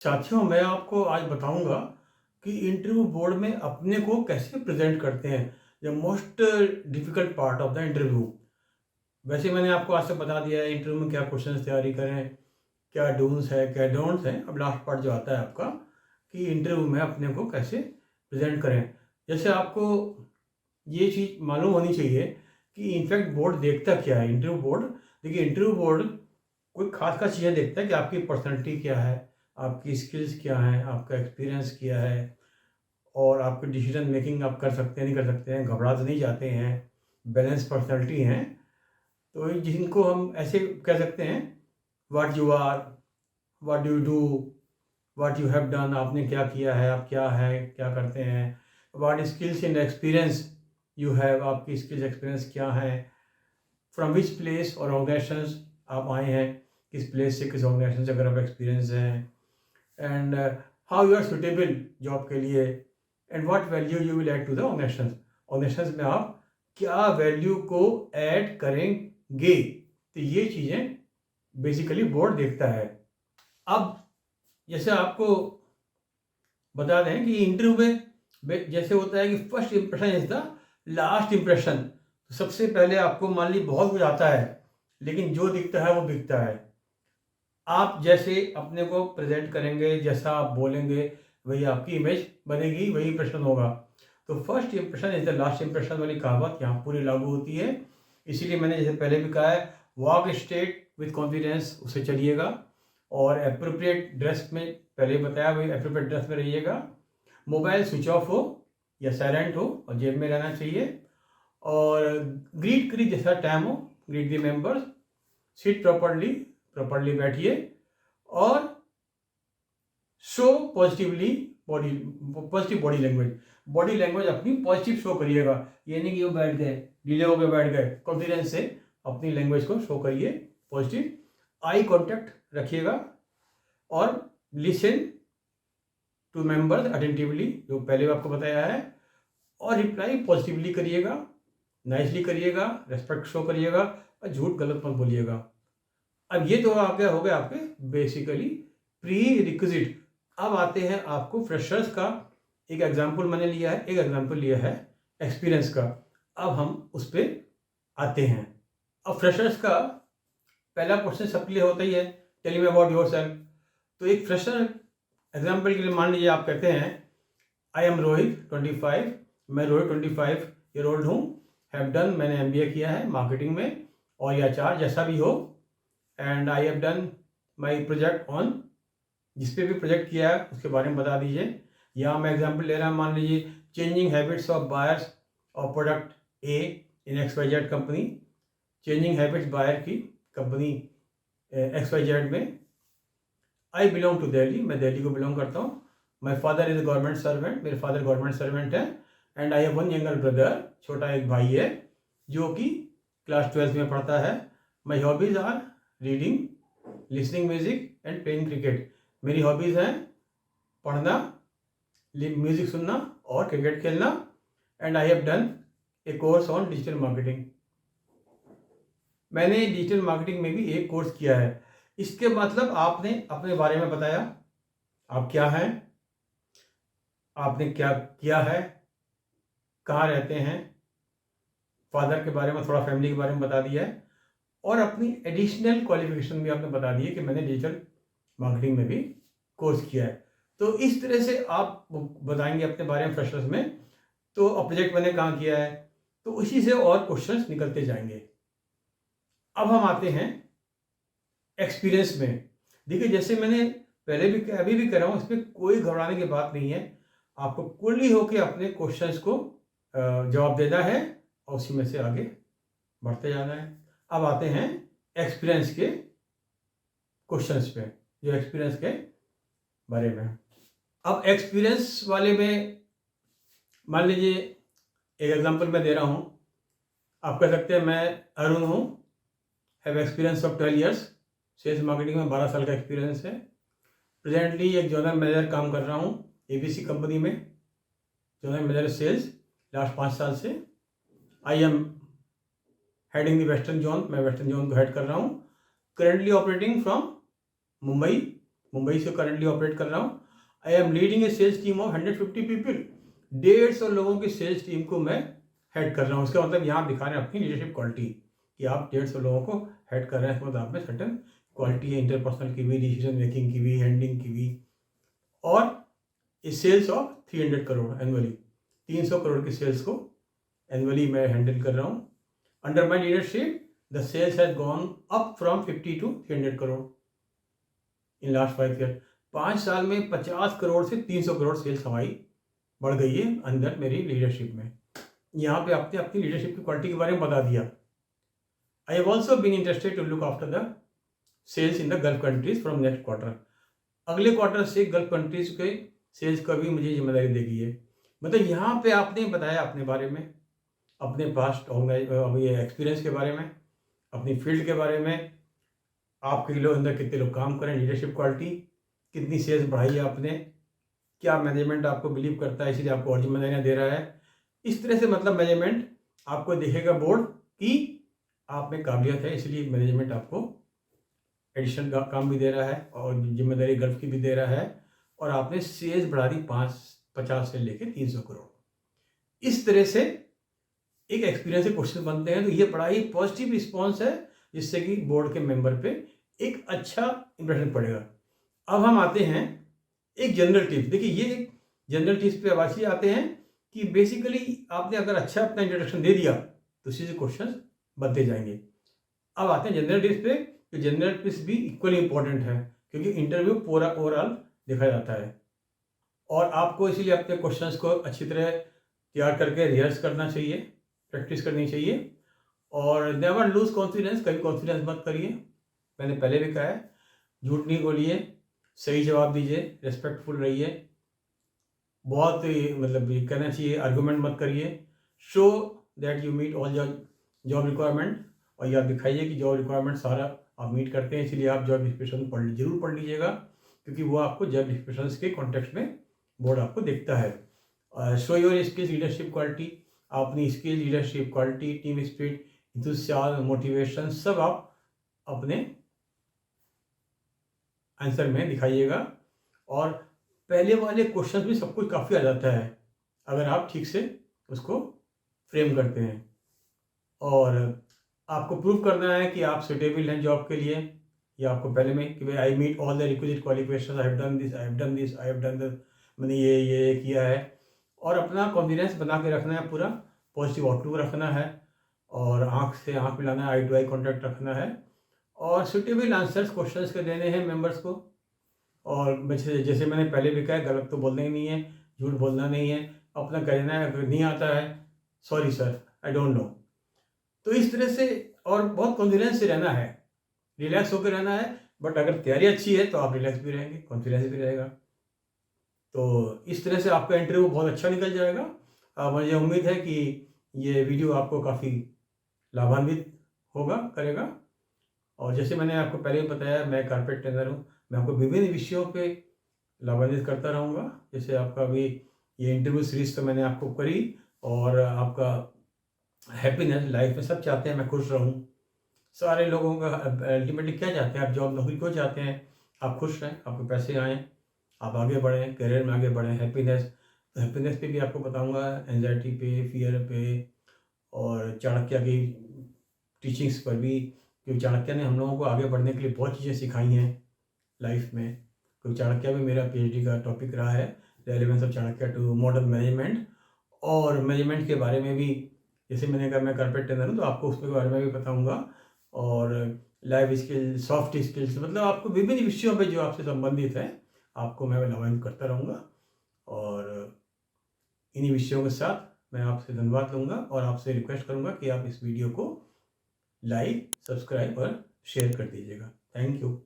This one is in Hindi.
साथियों, मैं आपको आज बताऊंगा कि इंटरव्यू बोर्ड में अपने को कैसे प्रेजेंट करते हैं। The most difficult part of the interview. वैसे मैंने आपको आज से बता दिया है इंटरव्यू में क्या क्वेश्चंस तैयारी करें, क्या डून्स है क्या डोंट्स हैं। अब लास्ट पार्ट जो आता है आपका कि इंटरव्यू में अपने को कैसे प्रेजेंट करें। जैसे आपको ये चीज़ मालूम होनी चाहिए कि इनफैक्ट बोर्ड देखता क्या है। इंटरव्यू बोर्ड, देखिए इंटरव्यू बोर्ड कोई खास खास चीज़ें देखता है कि आपकी पर्सनैलिटी क्या है, आपकी स्किल्स क्या हैं, आपका एक्सपीरियंस क्या है, और आपकी डिसीजन मेकिंग आप कर सकते हैं नहीं कर सकते हैं, घबरा तो नहीं जाते हैं, बैलेंस पर्सनैलिटी हैं। तो जिनको हम ऐसे कह सकते हैं, what you are, what do you do, what you have done, आपने क्या किया है, आप क्या है क्या करते हैं, what skills and experience you have, आपकी स्किल्स एक्सपीरियंस क्या है, फ्रॉम विच प्लेस और ऑर्गेनाइजेशन आप आए हैं, किस प्लेस से किस ऑर्गेनाइजेशन से अगर आप एक्सपीरियंस हैं, and how you are suitable job के लिए, and what value you will add to the organisation. Organisation में आप क्या वैल्यू को ऐड करेंगे। तो ये चीज़ें बेसिकली बोर्ड देखता है। अब जैसे आपको बता दें कि इंटरव्यू में जैसे होता है कि first impression is the last impression. तो सबसे पहले आपको मान ली बहुत कुछ आता है, लेकिन जो दिखता है वो बिकता है। आप जैसे अपने को प्रेजेंट करेंगे, जैसा आप बोलेंगे, वही आपकी इमेज बनेगी, वही इंप्रेशन होगा। तो first impression is the last impression वाली कहावत यहाँ पूरी लागू होती है। इसीलिए मैंने जैसे पहले भी कहा है, वॉक स्ट्रेट विथ कॉन्फिडेंस, उसे चलिएगा। और अप्रोप्रिएट ड्रेस में, पहले बताया वही अप्रोप्रिएट ड्रेस में रहिएगा। मोबाइल स्विच ऑफ हो या साइलेंट हो और जेब में रहना चाहिए। और ग्रीट करिए जैसा टाइम हो, greet the members, seat properly बैठिए, और show positively body, positive body language अपनी पॉजिटिव शो करिएगा। ये नहीं कि वो बैठ गए, ढीले हो गए बैठ गए, कॉन्फिडेंस से अपनी लैंग्वेज को शो करिए पॉजिटिव। आई कांटेक्ट रखिएगा और लिसन टू मेंबर्स अटेंटिवली, जो पहले आपको बताया है। और रिप्लाई पॉजिटिवली करिएगा, नाइसली करिएगा, रेस्पेक्ट शो करिएगा, और झूठ गलत मत बोलिएगा। अब ये तो आ गया हो गया आपके बेसिकली प्री रिक्विजिट। अब आते हैं आपको फ्रेशर्स का। एक एग्जांपल मैंने लिया है, एक एग्जांपल लिया है एक्सपीरियंस का। अब हम उस पर आते हैं। अब फ्रेशर्स का पहला क्वेश्चन सबके लिए होता ही है, टेल मी अबाउट योरसेल्फ। तो एक फ्रेशर एग्जांपल के लिए मान लीजिए आप कहते हैं, आई एम रोहित 25, मैं रोहित 25 ईयर ओल्ड हूँ, हैव डन, मैंने MBA किया है मार्केटिंग में और या HR जैसा भी हो, and I have done my project on, जिस पे भी प्रोजेक्ट किया है उसके बारे में बता दीजिए। यहाँ मैं एग्जांपल ले रहा हूँ, मान लीजिए changing habits of buyers of product A in XYZ company. Changing habits buyer की कंपनी XYZ में। आई बिलोंग टू दिल्ली, मैं दिल्ली को बिलोंग करता हूँ। My father is government servant, मेरे फादर गवर्नमेंट सर्वेंट है। And I have one younger brother, छोटा एक भाई है जो कि क्लास 12th में पढ़ता है। My hobbies are reading, listening music and playing cricket. मेरी हॉबीज़ हैं पढ़ना, म्यूजिक सुनना और क्रिकेट खेलना। And I have done a course on digital marketing, मैंने डिजिटल मार्केटिंग में भी एक कोर्स किया है। इसके मतलब आपने अपने बारे में बताया, आप क्या हैं, आपने क्या किया है, कहाँ रहते हैं, फादर के बारे में थोड़ा, फैमिली के बारे में बता दिया है, और अपनी एडिशनल क्वालिफिकेशन भी आपने बता दी है कि मैंने डिजिटल मार्केटिंग में भी कोर्स किया है। तो इस तरह से आप बताएंगे अपने बारे में फ्रेशर्स में, तो प्रोजेक्ट मैंने कहाँ किया है, तो उसी से और क्वेश्चंस निकलते जाएंगे। अब हम आते हैं एक्सपीरियंस में। देखिए जैसे मैंने पहले भी अभी भी कर रहा हूँ, इसमें कोई घबराने की बात नहीं है। आपको कुल्ली होकर अपने क्वेश्चंस को जवाब देना है और उसी में से आगे बढ़ते जाना है। अब आते हैं एक्सपीरियंस के क्वेश्चंस पे, जो एक्सपीरियंस के बारे में। अब एक्सपीरियंस वाले में मान लीजिए एक एग्जांपल मैं दे रहा हूँ। आप कह सकते हैं मैं अरुण हूँ, have experience of 12 years, sales marketing में 12 साल का एक्सपीरियंस है। प्रेजेंटली एक जनरल मैनेजर काम कर रहा हूँ ABC कंपनी में, जनरल मैनेजर सेल्स लास्ट 5 साल से। I am heading the western zone, मैं वेस्टर्न जोन को हेड कर रहा हूँ। Currently operating from Mumbai Mumbai से करंटली ऑपरेट कर रहा हूँ। I am leading a sales team of 150 people. 150 लोगों की सेल्स टीम को मैं हेड कर रहा हूँ। उसका मतलब यहाँ दिखा रहे हैं अपनी लीडरशिप क्वालिटी कि आप 150 लोगों को हेड कर रहे हैं, मतलब आप में सर्टन क्वालिटी है, इंटरपर्सनल की भी, डिसीजन मेकिंग की भी, हैंडलिंग की भी। और इस sales of 300 crore annually, 300 crore की सेल्स को एनुअली मैं हैंडल कर रहा हूँ। Under my leadership the sales has gone up from 50 to 300 crore in last 5 year. 5 साल में 50 करोड़ से 300 करोड़ सेल्स हमारी बढ़ गई है अंदर मेरी लीडरशिप में। यहाँ पे आपने अपनी लीडरशिप की क्वालिटी के बारे में बता दिया। I have also been interested to look after the sales in the Gulf countries from next quarter. अगले क्वार्टर से गल्फ कंट्रीज के सेल्स का भी मुझे जिम्मेदारी दी गई है। मतलब यहाँ पे आपने बताया अपने बारे में, अपने पास्ट एक्सपीरियंस के बारे में, अपनी फील्ड के बारे में, आपके लोग अंदर कितने लोग काम करें, लीडरशिप क्वालिटी, कितनी सेल्स बढ़ाई है आपने, क्या मैनेजमेंट आपको बिलीव करता है इसलिए आपको और जिम्मेदारियाँ दे रहा है। इस तरह से मतलब मैनेजमेंट आपको देखेगा बोर्ड कि आप में काबिलियत है, इसलिए मैनेजमेंट आपको एडिशनल काम भी दे रहा है और जिम्मेदारी गल्फ की भी दे रहा है। और आपने सेल्स बढ़ा दी 50 से लेकर 300 करोड़। इस तरह से एक एक्सपीरियंस के क्वेश्चन बनते हैं। तो ये बड़ा ही पॉजिटिव रिस्पॉन्स है जिससे कि बोर्ड के मेंबर पे एक अच्छा इंप्रेशन पड़ेगा। अब हम आते हैं एक जनरल टिप्स। देखिए ये एक जनरल टिप्स पे आवाज़ आते हैं कि बेसिकली आपने अगर अच्छा अपना इंट्रोडक्शन दे दिया तो उसी से क्वेश्चन बनते जाएंगे। अब आते हैं जनरल टिप्स पे। तो जनरल टिप्स भी इक्वली इंपॉर्टेंट है क्योंकि इंटरव्यू पूरा ओवरऑल देखा जाता है और आपको इसीलिए अपने क्वेश्चंस को अच्छी तरह तैयार करके रिहर्स करना चाहिए, प्रैक्टिस करनी चाहिए। और नेवर लूज कॉन्फिडेंस, कभी कॉन्फिडेंस मत करिए। मैंने पहले भी कहा है, झूठ नहीं बोलिए, सही जवाब दीजिए, रिस्पेक्टफुल रहिए। बहुत मतलब ये कहना चाहिए आर्गूमेंट मत करिए। Show that you meet all job requirement, और ये आप दिखाइए कि जॉब रिक्वायरमेंट सारा आप मीट करते हैं। इसलिए आप जॉब डिस्क्रिप्शन जरूर पढ़ लीजिएगा क्योंकि वो आपको जॉब डिस्क्रिप्शन के कॉन्टेक्स्ट में बोर्ड आपको देखता है। Show your skills, leadership quality, अपनी skill, leadership quality, team spirit, enthusiasm, motivation सब आप अपने आंसर में दिखाइएगा। और पहले वाले क्वेश्चन में सब कुछ काफ़ी आ जाता है अगर आप ठीक से उसको फ्रेम करते हैं। और आपको प्रूव करना है कि आप सुटेबल हैं जॉब के लिए, या आपको पहले में कि भाई I meet all the requisite qualification, I have done this, I have done this, I have done the, मैंने ये किया है। और अपना कॉन्फिडेंस बना के रखना है, पूरा पॉजिटिव आउटलुक रखना है और आँख से आँख मिलाना है, आई टू आई कॉन्टैक्ट रखना है और सुटेबल आंसर्स क्वेश्चंस के देने हैं मेंबर्स को। और जैसे मैंने पहले भी कहा, गलत तो बोलना ही नहीं है, झूठ बोलना नहीं है, अपना कहना है। अगर नहीं आता है, sorry sir I don't know. तो इस तरह से और बहुत कॉन्फिडेंस से रहना है, रिलैक्स होकर रहना है। बट अगर तैयारी अच्छी है तो आप रिलैक्स भी रहेंगे, कॉन्फिडेंस भी रहेगा। तो इस तरह से आपका इंटरव्यू बहुत अच्छा निकल जाएगा। मुझे उम्मीद है कि ये वीडियो आपको काफ़ी लाभान्वित करेगा। और जैसे मैंने आपको पहले ही बताया, मैं कारपेट ट्रेनर हूँ। मैं आपको विभिन्न विषयों पे लाभान्वित करता रहूँगा। जैसे आपका अभी ये इंटरव्यू सीरीज तो मैंने आपको करी, और आपका हैप्पीनेस लाइफ में सब चाहते हैं मैं खुश रहूँ। सारे लोगों का अल्टीमेटली क्या चाहते हैं, आप जॉब नौकरी क्यों चाहते हैं? आप खुश रहें, आपको पैसे आएँ, आप आगे बढ़ें, करियर में आगे बढ़ें, हैप्पीनेस। तो हैप्पीनेस पे भी आपको बताऊंगा, एंजाइटी पे, फियर पे, और चाणक्य की टीचिंग्स पर भी, क्योंकि चाणक्य ने हम लोगों को आगे बढ़ने के लिए बहुत चीज़ें सिखाई हैं लाइफ में। क्योंकि चाणक्य भी मेरा PhD का टॉपिक रहा है, relevance of Chanakya to modern management. और मैनेजमेंट के बारे में भी, जैसे मैंने कहा मैं कारपेट ट्रेनर हूँ तो आपको उसके बारे में भी बताऊँगा। और लाइफ स्किल, सॉफ्ट स्किल्स, मतलब आपको विभिन्न विषयों पे जो आपसे संबंधित है आपको मैं लाभान्वित करता रहूँगा। और इन्हीं विषयों के साथ मैं आपसे धन्यवाद लूँगा और आपसे रिक्वेस्ट करूँगा कि आप इस वीडियो को लाइक, सब्सक्राइब और शेयर कर दीजिएगा। Thank you.